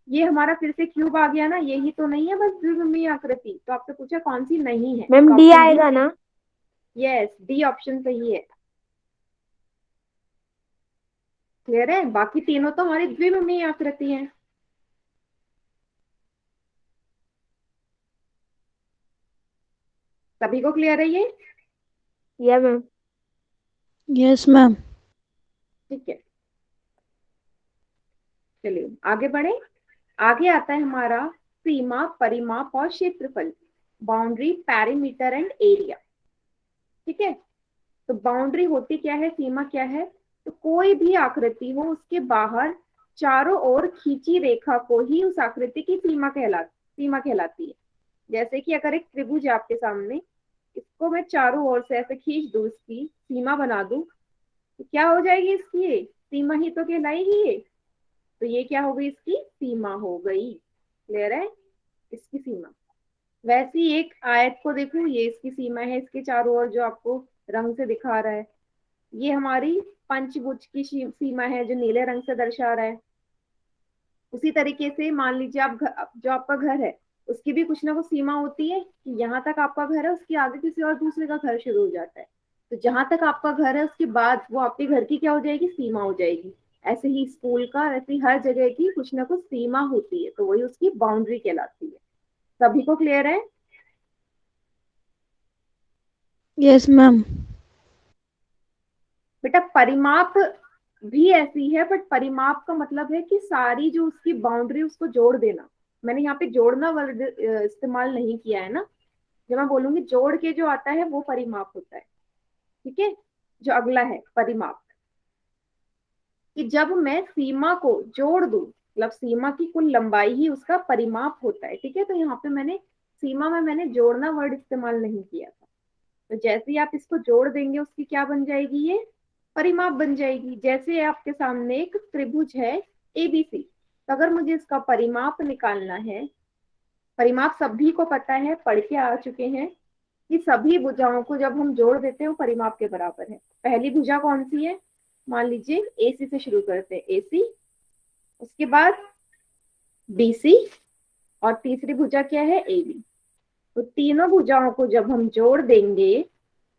ये हमारा फिर से क्यूब आ गया ना, यही तो नहीं है बस द्विविमीय आकृति। तो आपसे पूछा कौन सी नहीं है, मैम तो डी ऑप्शन आएगा ना? यस, डी ऑप्शन सही है। क्लियर है, बाकी तीनों तो हमारी द्विविमीय आकृति हैं। सभी को क्लियर है ये? या मैम? Yes ma'am. ठीक है, चलिए आगे बढ़े। आगे आता है हमारा सीमा, परिमाप और क्षेत्रफल, बाउंड्री, पैरीमीटर एंड एरिया। ठीक है, तो बाउंड्री होती क्या है, सीमा क्या है, तो कोई भी आकृति हो उसके बाहर चारों ओर खींची रेखा को ही उस आकृति की सीमा कहलाती है। जैसे कि अगर एक त्रिभुज है आपके सामने, इसको मैं चारों ओर से ऐसे खींच दूं, इसकी सीमा बना दूं, तो क्या हो जाएगी, इसकी सीमा ही तो कहलाएगी ये। तो ये क्या हो गई, इसकी सीमा हो गई। क्लियर है, इसकी सीमा। वैसी एक आयत को देखो, ये इसकी सीमा है, इसके चारों ओर जो आपको रंग से दिखा रहा है, ये हमारी पंचभुज की सीमा है जो नीले रंग से दर्शा रहा है। उसी तरीके से मान लीजिए आप जो आपका घर है, उसकी भी कुछ ना कुछ सीमा होती है कि यहाँ तक आपका घर है, उसके आगे किसी और दूसरे का घर शुरू हो जाता है। तो जहां तक आपका घर है उसके बाद वो आपके घर की क्या हो जाएगी, सीमा हो जाएगी। ऐसे ही स्कूल का, ऐसे ही हर जगह की कुछ ना कुछ सीमा होती है, तो वही उसकी बाउंड्री कहलाती है। सभी को क्लियर है? Yes ma'am. बेटा परिमाप भी ऐसी है, बट परिमाप का मतलब है कि सारी जो उसकी बाउंड्री उसको जोड़ देना। मैंने यहाँ पे जोड़ना वर्ड इस्तेमाल नहीं किया है ना। जब मैं बोलूंगी जोड़ के जो आता है वो परिमाप होता है। ठीक है, जो अगला है परिमाप, कि जब मैं सीमा को जोड़ दूं, मतलब सीमा की कुल लंबाई ही उसका परिमाप होता है। ठीक है, तो यहाँ पे मैंने सीमा में मैंने जोड़ना वर्ड इस्तेमाल नहीं किया था। तो जैसे ही आप इसको जोड़ देंगे उसकी क्या बन जाएगी, ये परिमाप बन जाएगी। जैसे आपके सामने एक त्रिभुज है एबीसी, तो अगर मुझे इसका परिमाप निकालना है, परिमाप सभी को पता है, पढ़ के आ चुके हैं कि सभी भुजाओं को जब हम जोड़ देते हैं वो परिमाप के बराबर है। पहली भुजा कौन सी है, मान लीजिए एसी से शुरू करते हैं, एसी, उसके बाद बीसी, और तीसरी भुजा क्या है, एबी। तो तीनों भुजाओं को जब हम जोड़ देंगे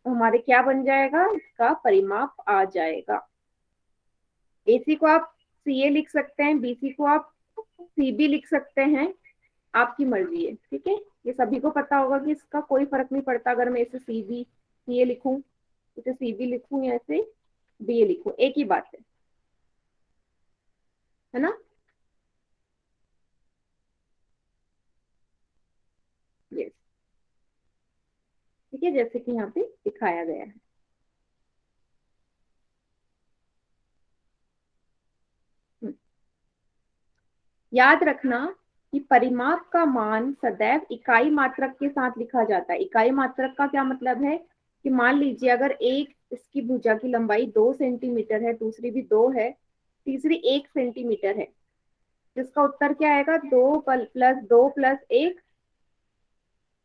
तो हमारे क्या बन जाएगा, इसका परिमाप आ जाएगा। एसी को आप सीए लिख सकते हैं, बीसी को आप सीबी लिख सकते हैं, आपकी मर्जी है। ठीक है, ये सभी को पता होगा कि इसका कोई फर्क नहीं पड़ता अगर मैं इसे सीबी सीए लिखूं, इसे सीबी लिखूं या इसे बीए लिखूं, एक ही बात है ना। यस, ठीक है, जैसे कि यहाँ पे दिखाया गया है। याद रखना कि परिमाप का मान सदैव इकाई मात्रक के साथ लिखा जाता है। इकाई मात्रक का क्या मतलब है कि मान लीजिए अगर एक इसकी भुजा की लंबाई 2 सेंटीमीटर है, दूसरी भी 2 है, तीसरी 1 सेंटीमीटर है, जिसका उत्तर क्या आएगा, 2 प्लस 2 प्लस 1,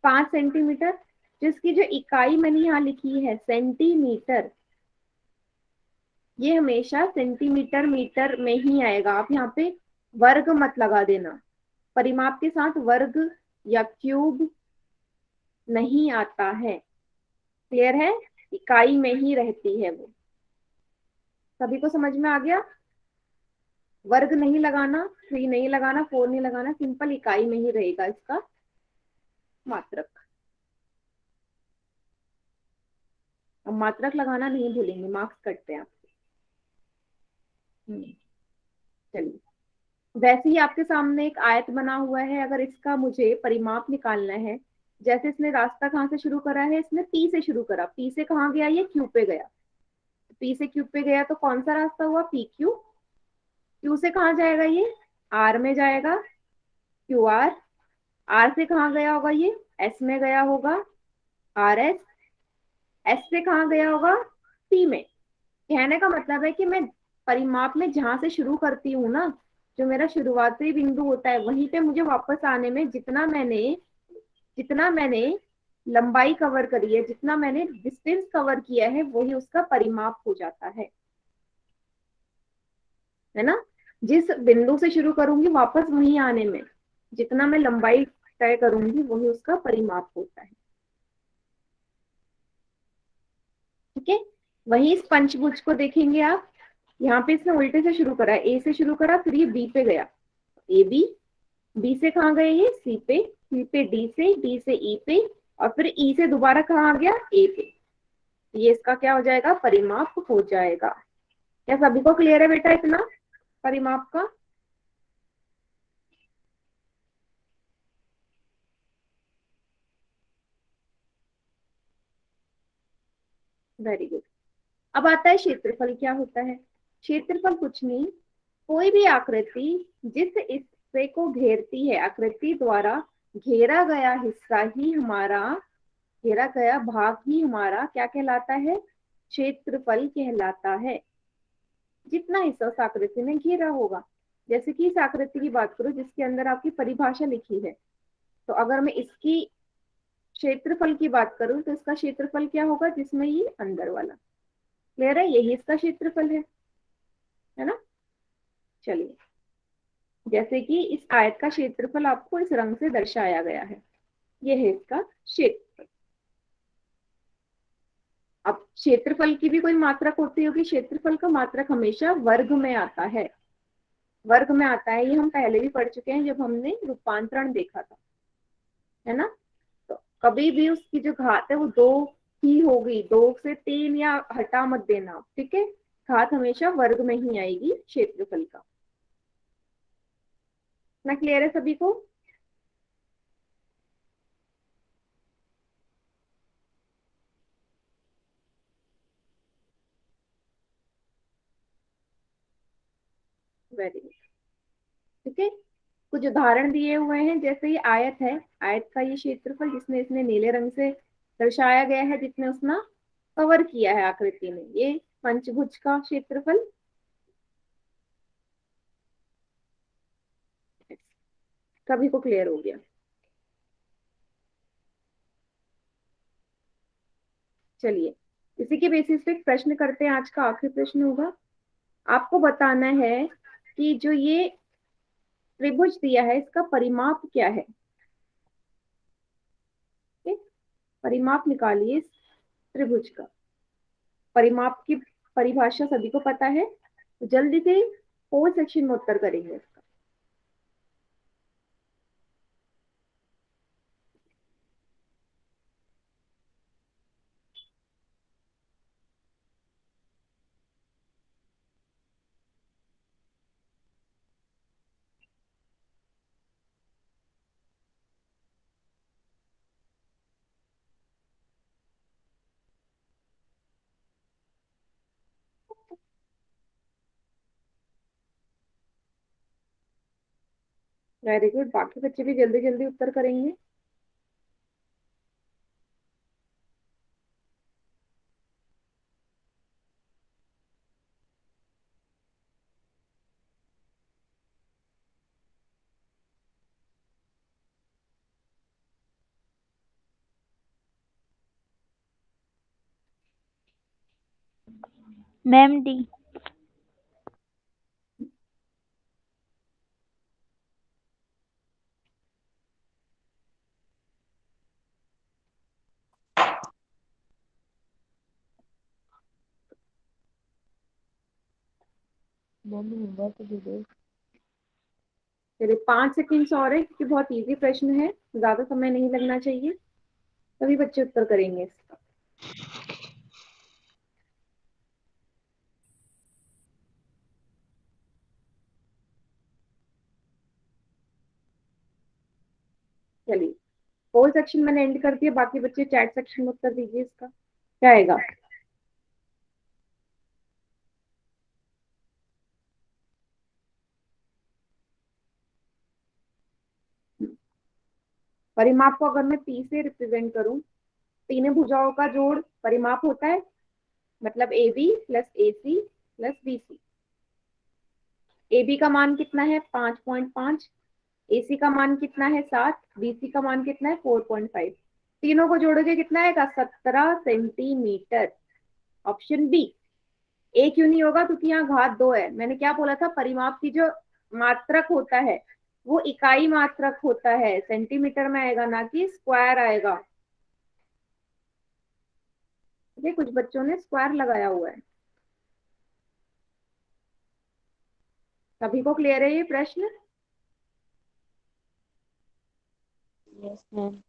5 सेंटीमीटर। जिसकी जो इकाई मैंने यहाँ लिखी है सेंटीमीटर, ये हमेशा सेंटीमीटर मीटर में ही आएगा। आप यहाँ पे वर्ग मत लगा देना, परिमाप के साथ वर्ग या क्यूब नहीं आता है। क्लियर है, इकाई में ही रहती है वो। सभी को समझ में आ गया? वर्ग नहीं लगाना, 3 नहीं लगाना, 4 नहीं लगाना, सिंपल इकाई में ही रहेगा इसका मात्रक। अब मात्रक लगाना नहीं भूलेंगे, मार्क्स कटते हैं आपसे। चलिए, वैसे ही आपके सामने एक आयत बना हुआ है, अगर इसका मुझे परिमाप निकालना है, जैसे इसने रास्ता कहाँ से शुरू करा है, इसने पी से शुरू करा, पी से कहाँ गया, ये क्यू पे गया। पी से क्यू पे गया तो कौन सा रास्ता हुआ, पी क्यू। क्यू से कहाँ जाएगा ये, आर में जाएगा, क्यू आर। आर से कहाँ गया होगा ये, एस में गया होगा, आर एस। एस से कहाँ गया होगा, टी में। कहने का मतलब है कि मैं परिमाप में जहां से शुरू करती हूँ ना, जो मेरा शुरुआती बिंदु होता है, वहीं पे मुझे वापस आने में जितना मैंने लंबाई कवर करी है, जितना मैंने डिस्टेंस कवर किया है, वही उसका परिमाप हो जाता है ना। जिस बिंदु से शुरू करूंगी वापस वहीं आने में जितना मैं लंबाई तय करूंगी, वही उसका परिमाप होता है। ठीक है, वही इस पंचभुज को देखेंगे आप। यहाँ पे इसने उल्टे से शुरू करा, ए से शुरू करा, फिर ये बी पे गया, ए बी। बी से कहाँ गए ये, सी पे, सी पे डी से, डी से ई पे, और फिर ई से दोबारा कहाँ आ गया, ए पे। ये इसका क्या हो जाएगा, परिमाप हो जाएगा। क्या सभी को क्लियर है बेटा इतना परिमाप का? Very good. अब आता है क्षेत्रफल। क्या होता है क्षेत्रफल? कुछ नहीं, कोई भी आकृति जिस हिस्से को घेरती है, आकृति द्वारा घेरा गया हिस्सा ही हमारा, घेरा गया भाग ही हमारा क्या कहलाता है, क्षेत्रफल कहलाता है। जितना हिस्सा उस आकृति में घेरा होगा। जैसे कि इस आकृति की बात करो जिसके अंदर आपकी परिभाषा लिखी है, तो अगर मैं इसकी क्षेत्रफल की बात करूं तो इसका क्षेत्रफल क्या होगा, जिसमें ये अंदर वाला। क्लियर है, यही इसका क्षेत्रफल है ना। चलिए, जैसे कि इस आयत का क्षेत्रफल आपको इस रंग से दर्शाया गया है, ये है इसका क्षेत्रफल। अब क्षेत्रफल की भी कोई मात्रक होती होगी, क्षेत्रफल का मात्रक हमेशा वर्ग में आता है, वर्ग में आता है। ये हम पहले भी पढ़ चुके हैं जब हमने रूपांतरण देखा था, है ना। तो कभी भी उसकी जो घात है वो दो ही होगी, 2 से 3 या हटा मत देना, ठीक है। घात हमेशा वर्ग में ही आएगी क्षेत्रफल का। ना क्लियर है सभी को? Very good. ठीक है, कुछ उदाहरण दिए हुए हैं। जैसे ये आयत है, आयत का ये क्षेत्रफल जिसने इसने नीले रंग से दर्शाया गया है, जितने उसने कवर किया है आकृति में, ये पंचभुज का क्षेत्रफल। सभी को क्लियर हो गया? चलिए, इसी के बेसिस पे एक प्रश्न करते हैं। आज का आखिरी प्रश्न होगा, आपको बताना है कि जो ये त्रिभुज दिया है इसका परिमाप क्या है। ठीक? परिमाप निकालिए इस त्रिभुज का। परिमाप की परिभाषा सभी को पता है, तो जल्दी से फोर सेक्शन में उत्तर करेंगे इसका। वेरी गुड, बाकी बच्चे भी जल्दी जल्दी उत्तर करेंगे। Ma'am D. मम्मी होमवर्क दे दो। चलिए 5 सेकेंड्स और है, क्योंकि बहुत इजी प्रश्न है, ज्यादा समय नहीं लगना चाहिए, सभी बच्चे उत्तर करेंगे इसका। चलिए, फोर सेक्शन मैंने एंड कर दिया, बाकी बच्चे चैट सेक्शन में उत्तर दीजिए इसका। क्या आएगा? परिमाप को अगर मैं P से रिप्रेजेंट करूं, तीनों भुजाओं का जोड़ परिमाप होता है, मतलब AB plus AC plus BC। AB का मान कितना है 5.5, AC का मान कितना है 7, BC का मान कितना है 4.5। तीनों को जोड़ोगे कितना आएगा 17 सेंटीमीटर। Option B. ए क्यों नहीं होगा, क्योंकि यहाँ घात 2 है। मैंने क्या बोला था, परिमाप की जो मात्रक होता है वो इकाई मात्रक होता है, सेंटीमीटर में आएगा ना कि स्क्वायर आएगा। ये कुछ बच्चों ने स्क्वायर लगाया हुआ है। सभी को क्लियर है ये प्रश्न? Yes ma'am.